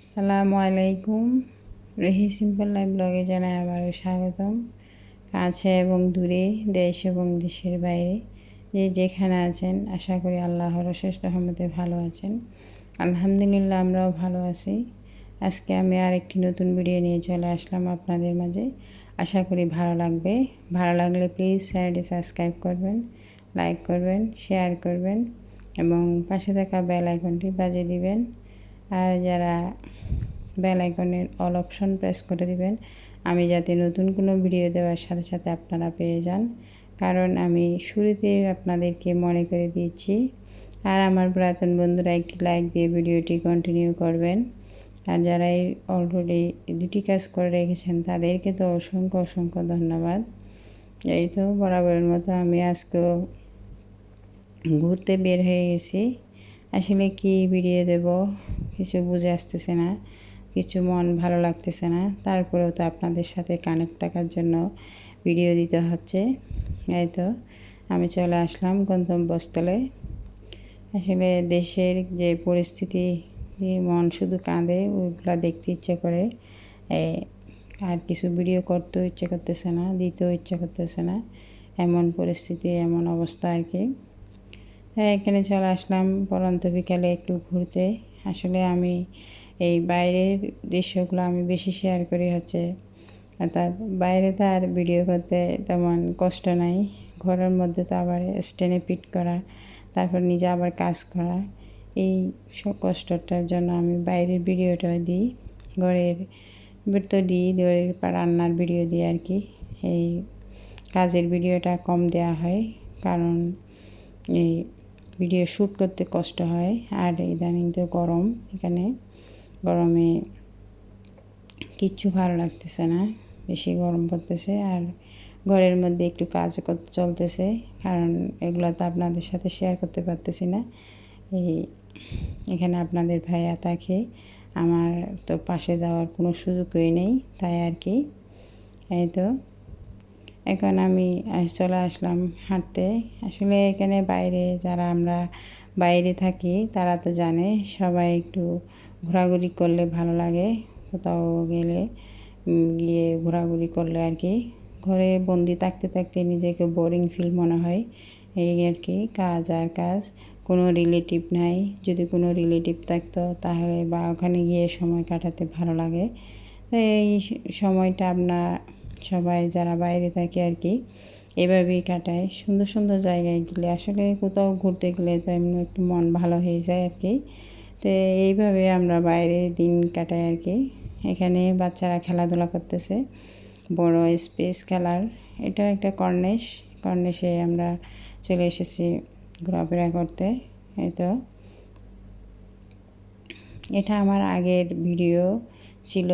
আসসালামু আলাইকুম। রহি সিম্পল লাইফ ব্লগে জানাই আবারও স্বাগতম। কাছে এবং দূরে, দেশ এবং দেশের বাইরে যে যেখানে আছেন, আশা করি আল্লাহর অশেষ রহমতে ভালো আছেন। আলহামদুলিল্লাহ, আমরাও ভালো আছি। আজকে আমি আরেকটি নতুন ভিডিও নিয়ে চলে আসলাম আপনাদের মাঝে। আশা করি ভালো লাগবে। ভালো লাগলে প্লিজ চ্যানেলটি সাবস্ক্রাইব করবেন, লাইক করবেন, শেয়ার করবেন এবং পাশে থাকা বেল আইকনটি বাজিয়ে দিবেন। আর যারা বেল আইকনের অল অপশন প্রেস করে দিবেন, আমি যাতে নতুন কোনো ভিডিও দেওয়ার সাথে সাথে আপনারা পেয়ে যান। কারণ আমি শুরুতে আপনাদেরকে মনে করে দিয়েছি। আর আমার পুরাতন বন্ধুরা একটি লাইক দিয়ে ভিডিওটি কন্টিনিউ করবেন। আর যারা অলরেডি দুটি কাজ করে রেখেছেন তাদেরকে তো অসংখ্য অসংখ্য ধন্যবাদ। এই তো বরাবরের মতো আমি আজকেও ঘুরতে বের হয়ে গেছি। আসলে কি ভিডিও দেব কিছু বুঝে আসতেছে না, কিছু মন ভালো লাগতেছে না। তারপরেও তো আপনাদের সাথে কানেক্ট থাকার জন্য ভিডিও দিতে হচ্ছে। এই তো আমি চলে আসলাম গন্তব্যস্থলে। আসলে দেশের যে পরিস্থিতি, যে মন শুধু কাঁদে, ওইগুলো দেখতে ইচ্ছে করে। আর কিছু ভিডিও করতেও ইচ্ছে করতেছে না, দিতেও ইচ্ছে করতেছে না। এমন পরিস্থিতি, এমন অবস্থা আর কি। হ্যাঁ, এখানে চলে আসলাম পরন্ত বিকালে একটু ঘুরতে। আসলে আমি এই বাইরের দৃশ্যগুলো আমি বেশি শেয়ার করি হচ্ছে, অর্থাৎ বাইরে তো আর ভিডিও করতে তেমন কষ্ট নাই। ঘরের মধ্যে তো আবার স্ট্যান্ডে ফিট করা, তারপর নিজে আবার কাজ করা, এই সব কষ্টটার জন্য আমি বাইরের ভিডিওটা দিই। ঘরের তো দিই, ঘরের রান্নার ভিডিও দিই আর কি। এই কাজের ভিডিওটা কম দেওয়া হয়, কারণ এই ভিডিও শ্যুট করতে কষ্ট হয়। আর ইদানিং তো গরম, এখানে গরমে কিচ্ছু ভালো লাগতেছে না, বেশি গরম পড়তেছে। আর ঘরের মধ্যে একটু কাজ করতে চলতেছে, কারণ এগুলো তো আপনাদের সাথে শেয়ার করতে পারতেছি না। এখানে আপনাদের ভাইয়া থাকে, আমার তো পাশে যাওয়ার কোনো সুযোগই নেই, তাই আর কি। এই তো এখন আমি চলে আসলাম হাঁটতে। আসলে এখানে বাইরে যারা আমরা বাইরে থাকি তারা তো জানে, সবাই একটু ঘোরাঘুরি করলে ভালো লাগে। কোথাও গেলে গিয়ে ঘোরাঘুরি করলে আর কি। ঘরে বন্দি থাকতে থাকতে নিজেকে বোরিং ফিল মনে হয়, এই আর কি। কাজ আর কাজ, কোনো রিলেটিভ নাই। যদি কোনো রিলেটিভ থাকতো তাহলে বা ওখানে গিয়ে সময় কাটাতে ভালো লাগে। তাই এই সময়টা আমরা সবাই যারা বাইরে থাকে আর কি এভাবেই কাটায়। সুন্দর সুন্দর জায়গায় গেলে, আসলে কোথাও ঘুরতে গেলে তো এমনি একটু মন ভালো হয়ে যায় আর কি। তো এইভাবে আমরা বাইরে দিন কাটাই আর কি। এখানে বাচ্চারা খেলাধুলা করতেছে, বড় স্পেস খেলার। এটা একটা কর্নেশে আমরা চলে এসেছি ঘোরাফেরা করতে। এই তো এটা আমার আগের ভিডিও ছিল।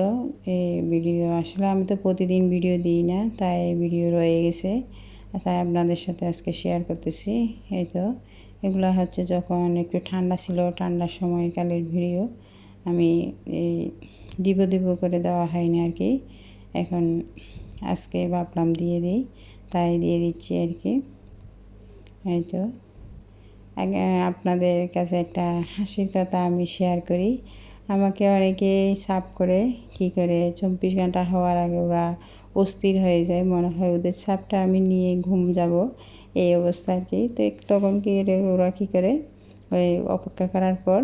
এই ভিডিও আসলে আমি তো প্রতিদিন ভিডিও দিই না, তাই ভিডিও রয়ে গেছে, তাই আপনাদের সাথে আজকে শেয়ার করতেছি। এই তো এগুলো হচ্ছে যখন একটু ঠান্ডা ছিল, ঠান্ডার সময়কালের ভিডিও। আমি এই দিব করে দেওয়া হয়নি আর কি। এখন আজকে ভাবলাম দিয়ে দিই, তাই দিয়ে দিচ্ছি আর কি। এই তো আগে আপনাদের কাছে একটা হাসির কথা আমি শেয়ার করি। আমাকে অনেকে সাপ করে, কি করে 24 ঘন্টা হওয়ার আগে ওরা অস্থির হয়ে যায়, মনে হয় ওদের সাপটা আমি নিয়ে ঘুম যাব, এই অবস্থা আর কি। তো তখন কি ওরা কী করে, ওই অপেক্ষা করার পর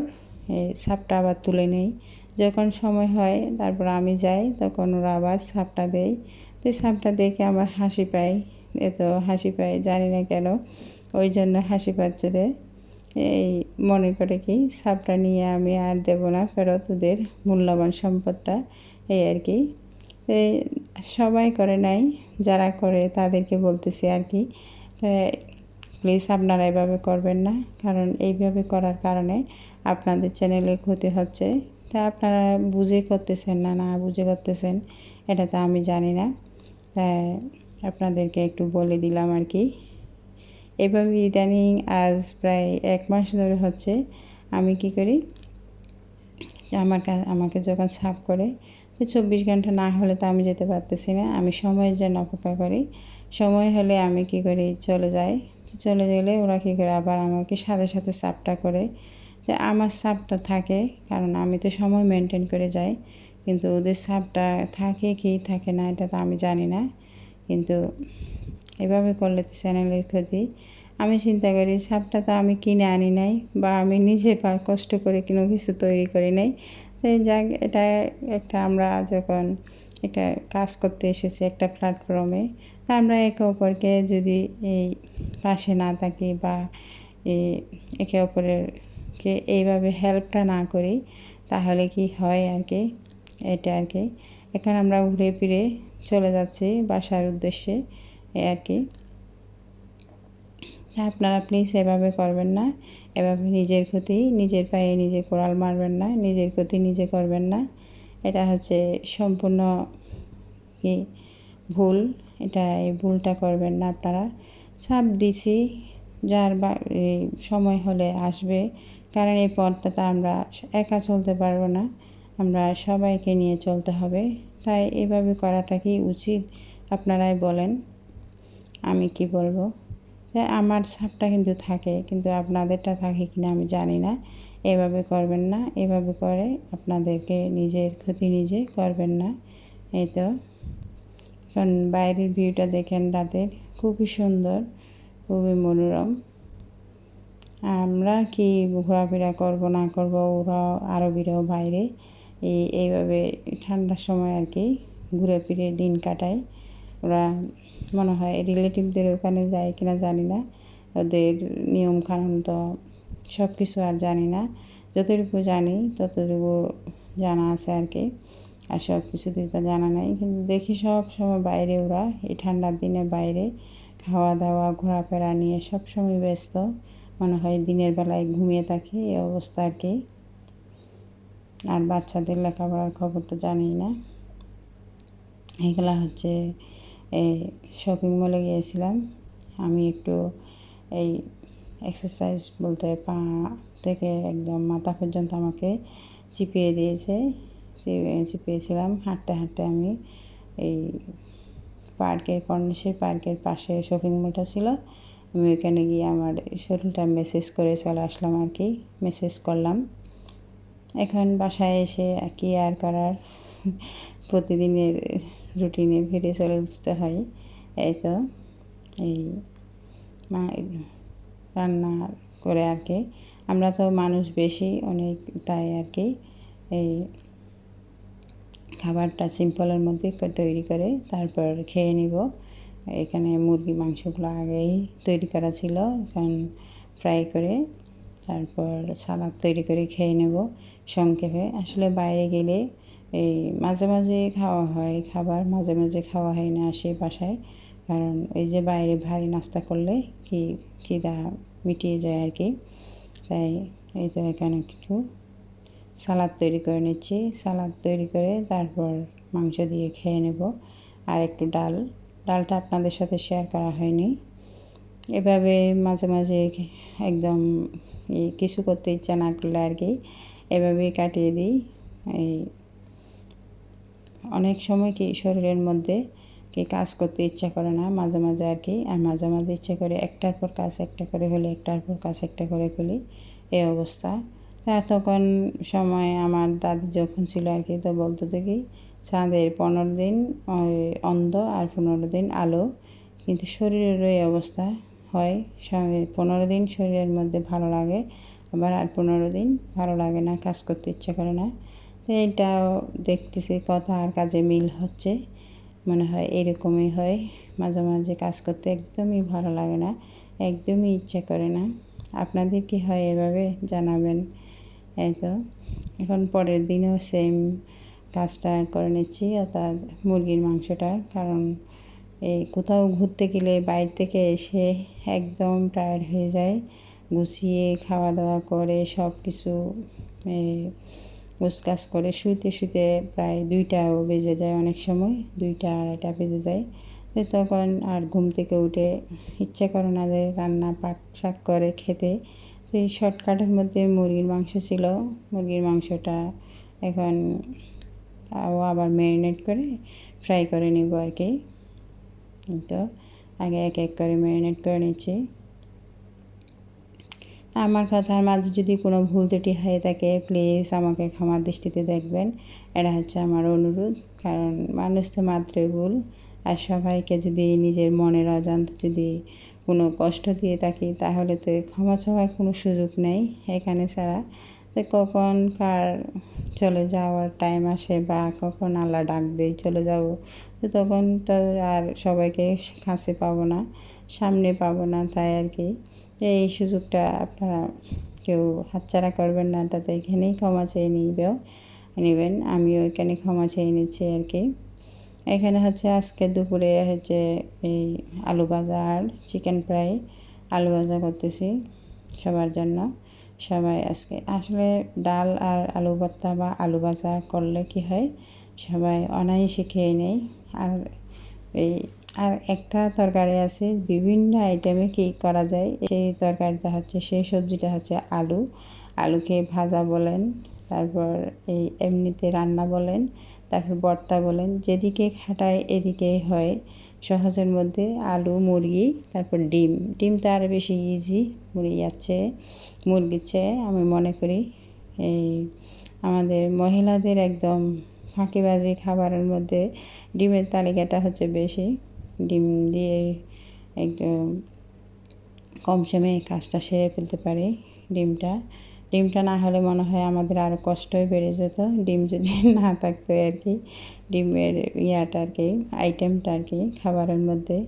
এই সাপটা আবার তুলে নেই। যখন সময় হয় তারপর আমি যাই, তখন ওরা আবার সাপটা দেয়। তো সাপটা দেখে আমার হাসি পায়, এত হাসি পায় জানি না কেন, ওই জন্য হাসি পাচ্ছে। এই মনে করে কি সাপটা নিয়ে আমি আর দেবো না ফেরত ওদের মূল্যবান সম্পদটা, এই আর কি। এই সবাই করে নাই, যারা করে তাদেরকে বলতেছি আর কি। প্লিজ আপনারা এভাবে করবেন না, কারণ এইভাবে করার কারণে আপনাদের চ্যানেলে ক্ষতি হচ্ছে। তা আপনারা বুঝে করতেছেন না, না বুঝে করতেছেন এটা তো আমি জানি না, তাই আপনাদেরকে একটু বলে দিলাম আর কি। এভাবে ইদানিং আজ প্রায় 1 মাস ধরে হচ্ছে। আমি কি করি, আমাকে যখন সাফ করে, তো 24 ঘন্টা না হলে তো আমি যেতে পারতেছি না, আমি সময়ের জন্য অপেক্ষা করি। সময় হলে আমি কি করি, চলে যাই। চলে গেলে ওরা কী করে আবার আমাকে সাথে সাথে সাপটা করে। তো আমার চাপটা থাকে, কারণ আমি তো সময় মেনটেন করে যাই, কিন্তু ওদের চাপটা থাকে কি থাকে না এটা তো আমি জানি না। কিন্তু এভাবে করলে তো চ্যানেলের ক্ষতি। আমি চিন্তা করি চাপটা তো আমি কিনে আনি নাই, বা আমি নিজে কষ্ট করে কোনো কিছু তৈরি করি নাই। তো যাক, এটা একটা আমরা যখন একটা কাজ করতে এসেছি একটা প্ল্যাটফর্মে, তা আমরা একে অপরকে যদি এই পাশে না থাকি বা একে অপরেরকে এইভাবে হেল্পটা না করি, তাহলে কি হয় আর কি, এটা আর কি। এখন আমরা ঘুরে ফিরে চলে যাচ্ছি বাসার উদ্দেশ্যে, এই আর কি। আপনারা প্লিজ এভাবে করবেন না, এভাবে নিজের ক্ষতি নিজের পায়ে নিজে কোড়াল মারবেন না, নিজের ক্ষতি নিজে করবেন না। এটা হচ্ছে সম্পূর্ণ কি ভুল, এটা এই ভুলটা করবেন না আপনারা। চাপ দিছি, যার বা এই সময় হলে আসবে, কারণ এই পথটাতে আমরা একা চলতে পারবো না, আমরা সবাইকে নিয়ে চলতে হবে। তাই এভাবে করাটা কি উচিত আপনারাই বলেন, আমি কি বলবো। আমার চাপটা কিন্তু থাকে, কিন্তু আপনাদেরটা থাকে কিনা আমি জানি না। এভাবে করবেন না, এভাবে করে আপনাদেরকে নিজের ক্ষতি নিজে করবেন না। এই তো, কারণ বাইরের ভিউটা দেখেন রাতের, খুবই সুন্দর, খুবই মনোরম। আমরা কি ঘোরাফেরা করব না করব, ওরা আরবিরাও বাইরে এইভাবে ঠান্ডার সময় আর কি ঘুরে ফিরে দিন কাটায়। ওরা মনে হয় রিলেটিভদের ওখানে যায় কিনা জানি না, ওদের নিয়ম কানুন তো সব কিছু আর জানি না, যতটুকু জানি ততটুকু জানা আছে আর কি, আর সব কিছুতেই তো জানা নাই। কিন্তু দেখি সব সময় বাইরে ওরা এই ঠান্ডার দিনে বাইরে খাওয়া দাওয়া ঘোরাফেরা নিয়ে সব সময় ব্যস্ত, মনে হয় দিনের বেলায় ঘুমিয়ে থাকে, এই অবস্থা আর কি। আর বাচ্চাদের লেখাপড়ার খবর তো জানি না। এগুলা হচ্ছে এই শপিং মলে গিয়েছিলাম আমি, একটু এই এক্সারসাইজ বলতে পা থেকে একদম মাথা পর্যন্ত আমাকে চিপিয়ে দিয়েছে, চিপিয়েছিলাম। হাঁটতে হাঁটতে আমি এই কর্ণেশ্বর পার্কের পাশে শপিং মলটা ছিল, আমি ওইখানে গিয়ে আমার শরীরটা মেসেজ করে চলে আসলাম আর কি, মেসেজ করলাম। এখন বাসায় এসে কি আর করার, প্রতিদিনের রুটিনে ফিরে চলে যেতে হয়। এই তো, এই রান্না করে আর কি, আমরা তো মানুষ বেশি অনেক, তাই আর কি এই খাবারটা সিম্পলের মধ্যে তৈরি করে তারপর খেয়ে নিব। এখানে মুরগি মাংসগুলো আগেই তৈরি করা ছিল, এখন ফ্রাই করে তারপর সালাদ তৈরি করে খেয়ে নেব সংক্ষেপে। আসলে বাইরে গেলে এই মাঝে মাঝে খাওয়া হয় খাবার, মাঝে মাঝে খাওয়া হয় না আসে বাসায়, কারণ এই যে বাইরে ভারী নাস্তা করলে খিদা মিটিয়ে যায় আর কি। তাই এই তো এখানে একটু সালাদ তৈরি করে নিচ্ছি, সালাদ তৈরি করে তারপর মাংস দিয়ে খেয়ে নেব। আর একটু ডালটা আপনাদের সাথে শেয়ার করা হয়নি। এভাবে মাঝে মাঝে একদম কিছু করতে ইচ্ছা না করলে আর কি এভাবেই কাটিয়ে দিই। এই অনেক সময় কি শরীরের মধ্যে কি কাজ করতে ইচ্ছা করে না মাঝে মাঝে আর কি, আর মাঝে মাঝে ইচ্ছা করে একটার পর কাজ একটা করে হলে একটার পর কাজ একটা করে ফেলি, এই অবস্থা। তখন সময় আমার দাদি যখন ছিল আর কি, তো বলতো দেখি চাঁদের 15 দিন অন্ধ আর 15 দিন আলো, কিন্তু শরীরেরও এই অবস্থা হয়। 15 দিন শরীরের মধ্যে ভালো লাগে, আবার আর 15 দিন ভালো লাগে না, কাজ করতে ইচ্ছা করে না। তো এইটাও দেখতেছি কথা আর কাজে মিল হচ্ছে, মনে হয় এরকমই হয়। মাঝে মাঝে কাজ করতে একদমই ভালো লাগে না, একদমই ইচ্ছে করে না। আপনাদের কি হয় এভাবে জানাবেন। এই তো, এখন পরের দিনও সেম কাজটা করে নিচ্ছি, অর্থাৎ মুরগির মাংসটা, কারণ এই কোথাও ঘুরতে গেলে বাইরে থেকে এসে একদম টায়ার্ড হয়ে যায়, গুছিয়ে খাওয়া দাওয়া করে সব কিছু গোছগাছ করে শুইতে শুইতে প্রায় 2টাও বেজে যায়, অনেক সময় 2টা 2:30 বেজে যায়। তো তখন আর ঘুম থেকে উঠে ইচ্ছা করে না যে রান্না পাক শাক করে খেতে। তো এই শর্টকাটের মধ্যে মুরগির মাংস ছিল, মুরগির মাংসটা এখন আবার ম্যারিনেট করে ফ্রাই করে নিব আর কি। তো আগে এক এক করে ম্যারিনেট করে নিচ্ছি। আমার কথার মাঝে যদি কোনো ভুল ত্রুটি হয়ে থাকে প্লিজ আমাকে ক্ষমার দৃষ্টিতে দেখবেন, এটা হচ্ছে আমার অনুরোধ। কারণ মানুষ তো মাত্রই ভুল, আর সবাইকে যদি নিজের মনের অজান্তে যদি কোনো কষ্ট দিয়ে থাকি তাহলে তো ক্ষমা চাওয়ার কোনো সুযোগ নেই এখানে ছাড়া। তো কখন কার চলে যাওয়ার টাইম আসে বা কখন আল্লাহ ডাক দিয়ে চলে যাব, তো তখন তো আর সবাইকে কাছে পাবো না, সামনে পাবো না। তাই আর কি এই সুযোগটা আপনারা কেউ হাতছাড়া করবেন না, এটাতে এখানেই ক্ষমা চেয়ে নেবেন। আমিও এখানে ক্ষমা চেয়ে নিচ্ছি আর কি। এখানে হচ্ছে আজকে দুপুরে হচ্ছে এই আলু ভাজা আর চিকেন ফ্রাই, আলু ভাজা করতেছি সবার জন্য। সবাই আজকে আসলে ডাল আর আলু ভর্তা বা আলু ভাজা করলে কি হয়, সবাই অনায়াসে খেয়ে নেয়। আর এই আর একটা তরকারি আছে বিভিন্ন আইটেমে কী করা যায়, সেই তরকারিটা হচ্ছে, সেই সবজিটা হচ্ছে আলুকে ভাজা বলেন, তারপর এই এমনিতে রান্না বলেন, তারপর ভর্তা বলেন, যেদিকে খাটায় এদিকেই হয় সহজের মধ্যে। আলু, মুরগি, তারপর ডিমটা আরও বেশি ইজি মুরগির চেয়ে আমি মনে করি। এই আমাদের মহিলাদের একদম ফাঁকিবাজি খাবারের মধ্যে ডিমের তালিকাটা হচ্ছে বেশি। ডিম দিয়ে একদম কম সময়ে কাজটা সেরে ফেলতে পারি। ডিমটা না হলে মনে হয় আমাদের আরও কষ্টই বেড়ে যেত, ডিম যদি না থাকতো আর কি, ডিমের ইয়াটা আর কি, আইটেমটা আর কি খাবারের মধ্যে।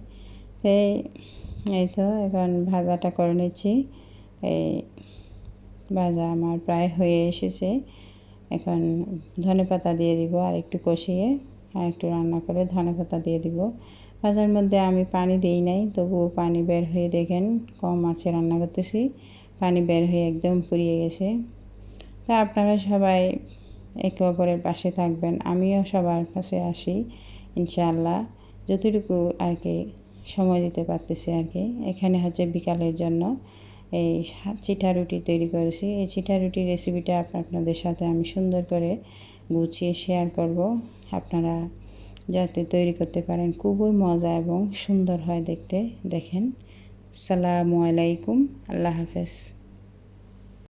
এই তো এখন ভাজাটা করে নিচ্ছি। এই ভাজা আমার প্রায় হয়ে এসেছে। এখন ধনেপাতা দিয়ে দিব, আর একটু কষিয়ে আর একটু রান্না করে ধনেপাতা দিয়ে দিব। ভাজার মধ্যে আমি পানি দিই নাই, তবুও পানি বের হয়ে দেখেন কম আঁচে রান্না করতেছি, পানি বের হয়ে একদম পুড়িয়ে গেছে। তা আপনারা সবাই একে অপরের পাশে থাকবেন, আমিও সবার পাশে আসি ইনশাআল্লাহ, যতটুকু আর কি সময় দিতে পারতেছি আর কি। এখানে হচ্ছে বিকালের জন্য এই চিটা রুটি তৈরি করেছি। এই চিটা রুটির রেসিপিটা আপনাদের সাথে আমি সুন্দর করে গুছিয়ে শেয়ার করব, আপনারা যাতে তৈরি করতে পারেন। খুবই মজা এবং সুন্দর হয় দেখতে। দেখেন। আসসালামু আলাইকুম, আল্লাহ হাফেজ।